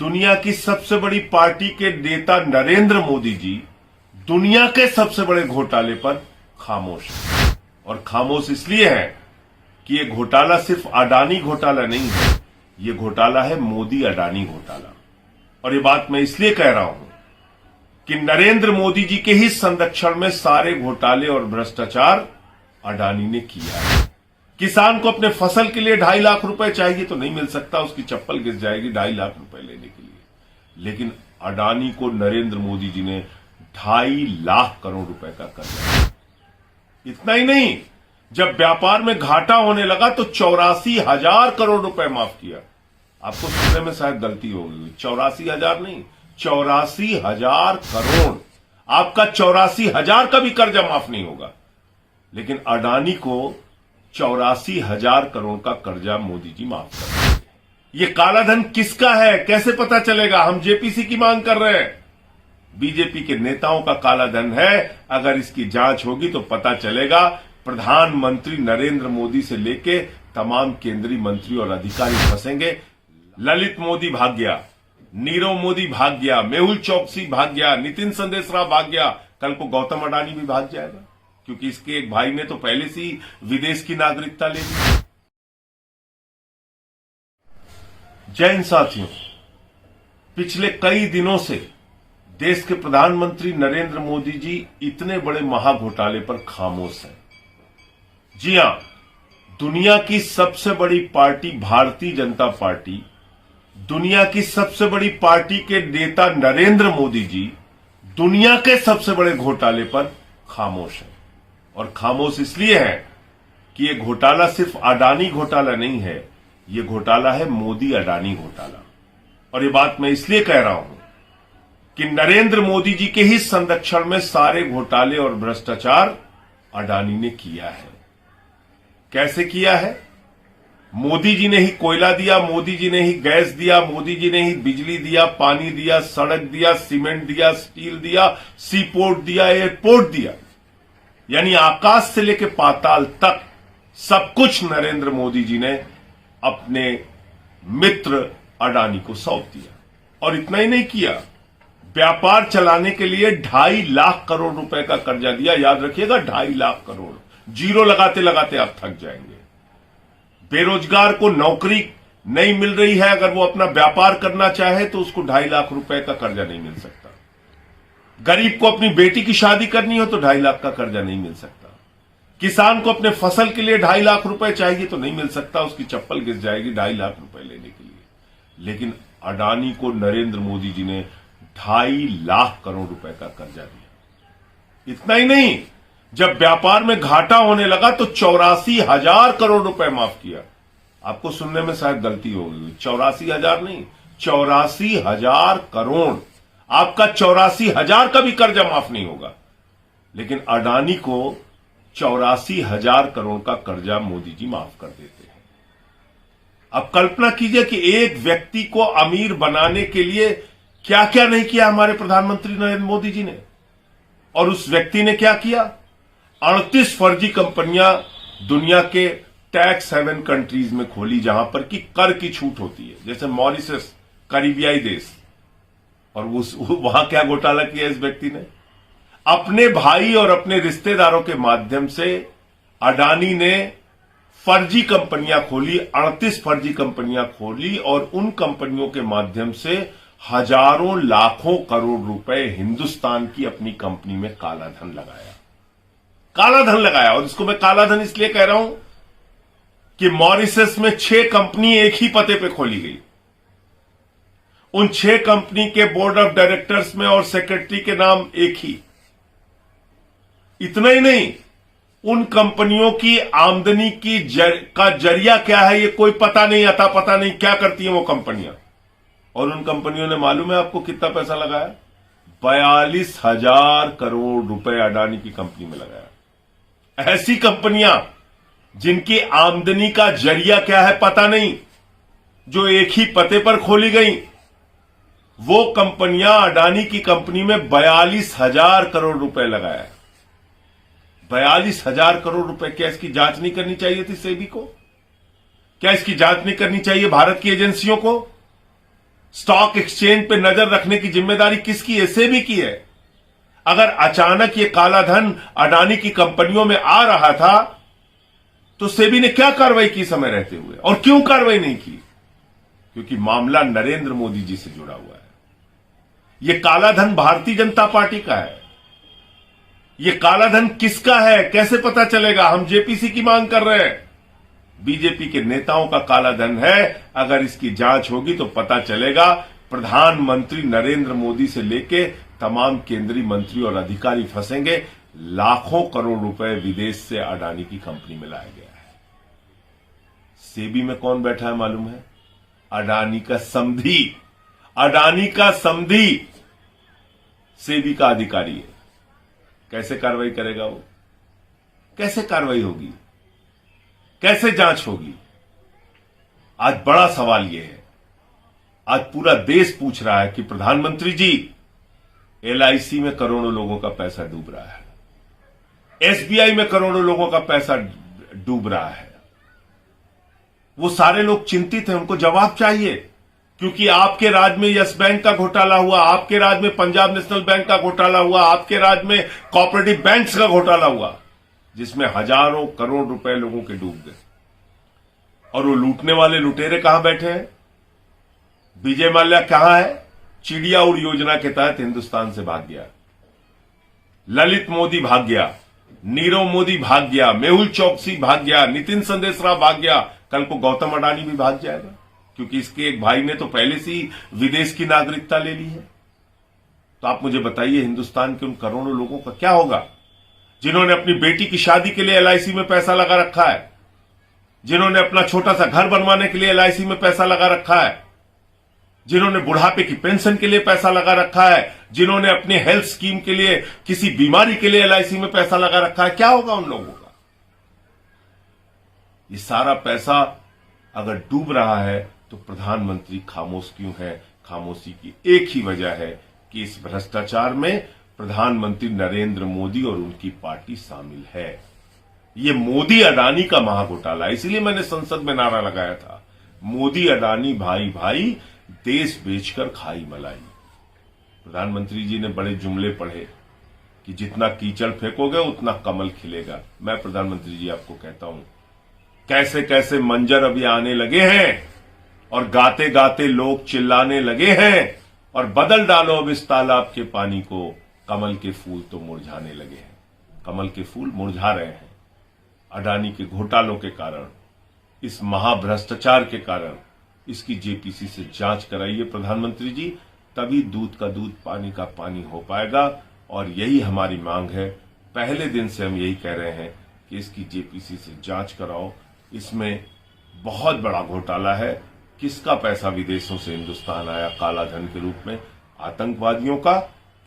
दुनिया की सबसे बड़ी पार्टी के नेता नरेंद्र मोदी जी दुनिया के सबसे बड़े घोटाले पर खामोश हैं। और खामोश इसलिए है कि ये घोटाला सिर्फ अडानी घोटाला नहीं है, ये घोटाला है मोदी अडानी घोटाला। और ये बात मैं इसलिए कह रहा हूं कि नरेंद्र मोदी जी के ही संरक्षण में सारे घोटाले और भ्रष्टाचार अडानी ने किया है। किसान को अपने फसल के लिए 2.5 लाख रुपए चाहिए तो नहीं मिल सकता, उसकी चप्पल घिस जाएगी 2.5 लाख रुपए लेने के लिए। लेकिन अडानी को नरेंद्र मोदी जी ने 2.5 लाख करोड़ रुपए का कर्जा। इतना ही नहीं, जब व्यापार में घाटा होने लगा तो 84,000 करोड़ रुपए माफ किया। आपको सुनने में शायद गलती हो गई, 84,000 नहीं, 84,000 करोड़। आपका 84,000 का भी कर्जा माफ नहीं होगा, लेकिन अडानी को 84,000 करोड़ का कर्जा मोदी जी माफ कर देंगे। ये काला धन किसका है, कैसे पता चलेगा? हम जेपीसी की मांग कर रहे हैं। बीजेपी के नेताओं का काला धन है, अगर इसकी जांच होगी तो पता चलेगा। प्रधानमंत्री नरेंद्र मोदी से लेके तमाम केंद्रीय मंत्री और अधिकारी फंसेंगे। ललित मोदी भाग गया, नीरव मोदी भाग गया, मेहुल चौकसी भाग गया, नितिन संदेशराव भाग गया, कल को गौतम अडानी भी भाग जाएगा, क्योंकि इसके एक भाई ने तो पहले से ही विदेश की नागरिकता ले ली। जय हिंद साथियों, पिछले कई दिनों से देश के प्रधानमंत्री नरेंद्र मोदी जी इतने बड़े महाघोटाले पर खामोश हैं। जी हां, दुनिया की सबसे बड़ी पार्टी भारतीय जनता पार्टी, दुनिया की सबसे बड़ी पार्टी के नेता नरेंद्र मोदी जी दुनिया के सबसे बड़े घोटाले पर खामोश हैं। और खामोश इसलिए है कि ये घोटाला सिर्फ अडानी घोटाला नहीं है, ये घोटाला है मोदी अडानी घोटाला। और ये बात मैं इसलिए कह रहा हूं कि नरेंद्र मोदी जी के ही संरक्षण में सारे घोटाले और भ्रष्टाचार अडानी ने किया है। कैसे किया है? मोदी जी ने ही कोयला दिया, मोदी जी ने ही गैस दिया, मोदी जी ने ही बिजली दिया, पानी दिया, सड़क दिया, सीमेंट दिया, स्टील दिया, सी पोर्ट दिया, एयरपोर्ट दिया। यानी आकाश से लेकर पाताल तक सब कुछ नरेंद्र मोदी जी ने अपने मित्र अडानी को सौंप दिया। और इतना ही नहीं किया, व्यापार चलाने के लिए 2.5 लाख करोड़ रुपए का कर्जा दिया। याद रखिएगा, 2.5 लाख करोड़। जीरो लगाते लगाते आप थक जाएंगे। बेरोजगार को नौकरी नहीं मिल रही है, अगर वो अपना व्यापार करना चाहे तो उसको 2.5 लाख रुपए का कर्जा नहीं मिल सकता। गरीब को अपनी बेटी की शादी करनी हो तो 2.5 लाख का कर्जा नहीं मिल सकता। किसान को अपने फसल के लिए 2.5 लाख रुपए चाहिए तो नहीं मिल सकता, उसकी चप्पल घिस जाएगी 2.5 लाख रुपए लेने के लिए। लेकिन अडानी को नरेंद्र मोदी जी ने 2.5 लाख करोड़ रुपए का कर्जा दिया। इतना ही नहीं, जब व्यापार में घाटा होने लगा तो 84,000 करोड़ रुपए माफ किया। आपको सुनने में शायद गलती हो गई, 84,000 नहीं, 84,000 करोड़। आपका 84,000 का भी कर्जा माफ नहीं होगा, लेकिन अडानी को 84,000 करोड़ का कर्जा मोदी जी माफ कर देते हैं। अब कल्पना कीजिए कि एक व्यक्ति को अमीर बनाने के लिए क्या क्या नहीं किया हमारे प्रधानमंत्री नरेंद्र मोदी जी ने। और उस व्यक्ति ने क्या किया? 38 फर्जी कंपनियां दुनिया के टैक्स हेवन कंट्रीज में खोली, जहां पर कि कर की छूट होती है, जैसे मॉरिशस, करीबियाई देश। और वहां क्या घोटाला किया इस व्यक्ति ने? अपने भाई और अपने रिश्तेदारों के माध्यम से अडानी ने फर्जी कंपनियां खोली, 38 फर्जी कंपनियां खोली, और उन कंपनियों के माध्यम से हजारों लाखों करोड़ रुपए हिंदुस्तान की अपनी कंपनी में काला धन लगाया। काला धन लगाया। और इसको मैं काला धन इसलिए कह रहा हूं कि मॉरिशस में 6 कंपनी एक ही पते पे खोली गई। उन 6 कंपनी के बोर्ड ऑफ डायरेक्टर्स में और सेक्रेटरी के नाम एक ही। इतना ही नहीं, उन कंपनियों की आमदनी की का जरिया क्या है ये कोई पता नहीं, अता पता नहीं क्या करती हैं वो कंपनियां। और उन कंपनियों ने मालूम है आपको कितना पैसा लगाया? 42,000 करोड़ रुपए अडानी की कंपनी में लगाया। ऐसी कंपनियां जिनकी आमदनी का जरिया क्या है पता नहीं, जो एक ही पते पर खोली गई, वो कंपनियां अडानी की कंपनी में 42,000 करोड़ रुपए लगाया। 42,000 करोड़ रुपए। क्या इसकी जांच नहीं करनी चाहिए थी सेबी को? क्या इसकी जांच नहीं करनी चाहिए भारत की एजेंसियों को? स्टॉक एक्सचेंज पे नजर रखने की जिम्मेदारी किसकी है? सेबी की है। अगर अचानक ये काला धन अडानी की कंपनियों में आ रहा था तो सेबी ने क्या कार्रवाई की समय रहते हुए, और क्यों कार्रवाई नहीं की? क्योंकि मामला नरेंद्र मोदी जी से जुड़ा हुआ है। यह काला धन भारतीय जनता पार्टी का है। यह काला धन किसका है, कैसे पता चलेगा? हम जेपीसी की मांग कर रहे हैं। बीजेपी के नेताओं का काला धन है। अगर इसकी जांच होगी तो पता चलेगा। प्रधानमंत्री नरेंद्र मोदी से लेके तमाम केंद्रीय मंत्री और अधिकारी फंसेंगे। लाखों करोड़ रुपए विदेश से अडानी की कंपनी में लाया गया है। सेबी में कौन बैठा है मालूम है? अडानी का समधी। अडानी का समधी सेबी का अधिकारी है। कैसे कार्रवाई करेगा वो? कैसे कार्रवाई होगी? कैसे जांच होगी? आज बड़ा सवाल यह है। आज पूरा देश पूछ रहा है कि प्रधानमंत्री जी, एलआईसी में करोड़ों लोगों का पैसा डूब रहा है, एसबीआई में करोड़ों लोगों का पैसा डूब रहा है। वो सारे लोग चिंतित हैं, उनको जवाब चाहिए। क्योंकि आपके राज्य में यस बैंक का घोटाला हुआ, आपके राज्य में पंजाब नेशनल बैंक का घोटाला हुआ, आपके राज्य में कोऑपरेटिव बैंक्स का घोटाला हुआ, जिसमें हजारों करोड़ रुपए लोगों के डूब गए। और वो लूटने वाले लुटेरे कहां बैठे हैं? विजय माल्या कहां है? चिड़िया उड़ योजना के तहत हिंदुस्तान से भाग गया। ललित मोदी भाग गया, नीरव मोदी भाग गया, मेहुल चौकसी भाग गया, नितिन संदेशराव भाग गया। कल को गौतम अडानी भी भाग जाएगा, क्योंकि इसके एक भाई ने तो पहले से ही विदेश की नागरिकता ले ली है। तो आप मुझे बताइए, हिंदुस्तान के उन करोड़ों लोगों का क्या होगा जिन्होंने अपनी बेटी की शादी के लिए एलआईसी में पैसा लगा रखा है, जिन्होंने अपना छोटा सा घर बनवाने के लिए एलआईसी में पैसा लगा रखा है, जिन्होंने बुढ़ापे की पेंशन के लिए पैसा लगा रखा है, जिन्होंने अपने हेल्थ स्कीम के लिए, किसी बीमारी के लिए एलआईसी में पैसा लगा रखा है। क्या होगा उन लोगों का? ये सारा पैसा अगर डूब रहा है तो प्रधानमंत्री खामोश क्यों है? खामोशी की एक ही वजह है कि इस भ्रष्टाचार में प्रधानमंत्री नरेंद्र मोदी और उनकी पार्टी शामिल है। ये मोदी अडानी का महाघोटाला है। इसलिए मैंने संसद में नारा लगाया था, मोदी अडानी भाई भाई, देश बेचकर खाई मलाई। प्रधानमंत्री जी ने बड़े जुमले पढ़े कि जितना कीचड़ फेंकोगे उतना कमल खिलेगा। मैं प्रधानमंत्री जी आपको कहता हूं, कैसे कैसे मंजर अभी आने लगे हैं और गाते गाते लोग चिल्लाने लगे हैं, और बदल डालो अब इस तालाब के पानी को, कमल के फूल तो मुरझाने लगे हैं। कमल के फूल मुरझा रहे हैं। अडानी के घोटालों के कारण, इस महाभ्रष्टाचार के कारण इसकी जेपीसी से जांच कराइए प्रधानमंत्री जी, तभी दूध का दूध पानी का पानी हो पाएगा। और यही हमारी मांग है। पहले दिन से हम यही कह रहे हैं कि इसकी जेपीसी से जांच कराओ। इसमें बहुत बड़ा घोटाला है। किसका पैसा विदेशों से हिंदुस्तान आया काला धन के रूप में? आतंकवादियों का,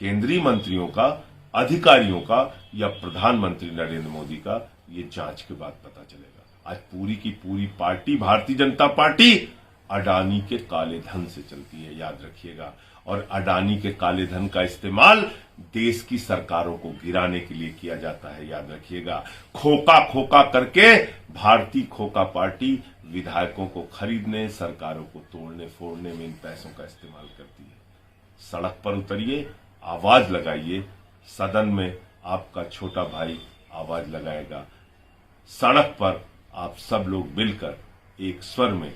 केंद्रीय मंत्रियों का, अधिकारियों का, या प्रधानमंत्री नरेंद्र मोदी का? ये जांच के बाद पता चलेगा। आज पूरी की पूरी पार्टी, भारतीय जनता पार्टी, अडानी के काले धन से चलती है, याद रखिएगा। और अडानी के काले धन का इस्तेमाल देश की सरकारों को गिराने के लिए किया जाता है, याद रखिएगा। खोखा खोखा करके भारतीय खोखा पार्टी विधायकों को खरीदने, सरकारों को तोड़ने फोड़ने में इन पैसों का इस्तेमाल करती है। सड़क पर उतरिए, आवाज लगाइए। सदन में आपका छोटा भाई आवाज लगाएगा। सड़क पर आप सब लोग मिलकर एक स्वर में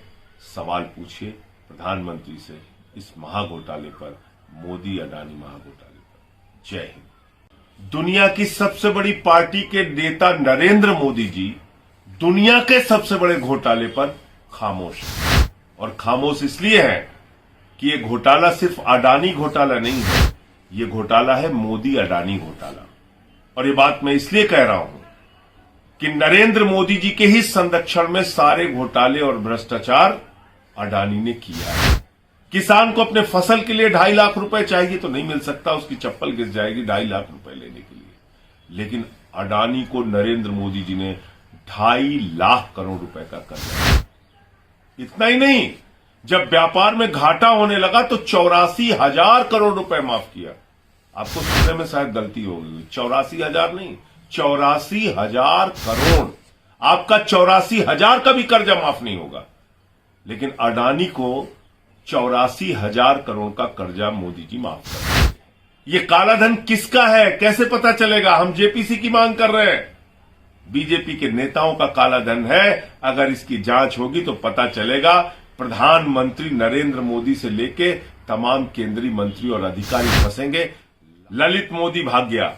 सवाल पूछिए प्रधानमंत्री से, इस महाघोटाले पर, मोदी अडानी महाघोटाले पर। जय हिंद। दुनिया की सबसे बड़ी पार्टी के नेता नरेंद्र मोदी जी दुनिया के सबसे बड़े घोटाले पर खामोश है। और खामोश इसलिए है कि यह घोटाला सिर्फ अडानी घोटाला नहीं है, यह घोटाला है मोदी अडानी घोटाला। और ये बात मैं इसलिए कह रहा हूं कि नरेंद्र मोदी जी के ही संरक्षण में सारे घोटाले और भ्रष्टाचार अडानी ने किया है। किसान को अपने फसल के लिए 2.5 लाख रुपए चाहिए तो नहीं मिल सकता, उसकी चप्पल घिस जाएगी 2.5 लाख रुपए लेने के लिए। लेकिन अडानी को नरेंद्र मोदी जी ने 2.5 लाख करोड़ रुपए का कर्ज। इतना ही नहीं, जब व्यापार में घाटा होने लगा तो 84,000 करोड़ रुपए माफ किया। आपको सुनने में शायद गलती होगी, 84,000 नहीं, 84,000 करोड़। आपका 84,000 का भी कर्जा माफ नहीं होगा। लेकिन अडानी को 84,000 करोड़ का कर्जा मोदी जी माफ कर रहे हैं। ये काला धन किसका है, कैसे पता चलेगा? हम जेपीसी की मांग कर रहे हैं। बीजेपी के नेताओं का काला धन है। अगर इसकी जांच होगी तो पता चलेगा। प्रधानमंत्री नरेंद्र मोदी से लेके तमाम केंद्रीय मंत्री और अधिकारी फंसेंगे। ललित मोदी भाग गया,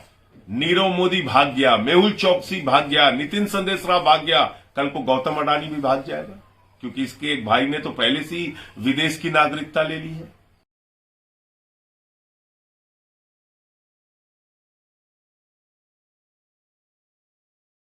नीरव मोदी भाग गया, मेहुल चौकसी भाग गया, नितिन संदेशरा भाग गया, कल को गौतम अडानी भी भाग जाएगा, क्योंकि इसके एक भाई ने तो पहले से ही विदेश की नागरिकता ले ली है।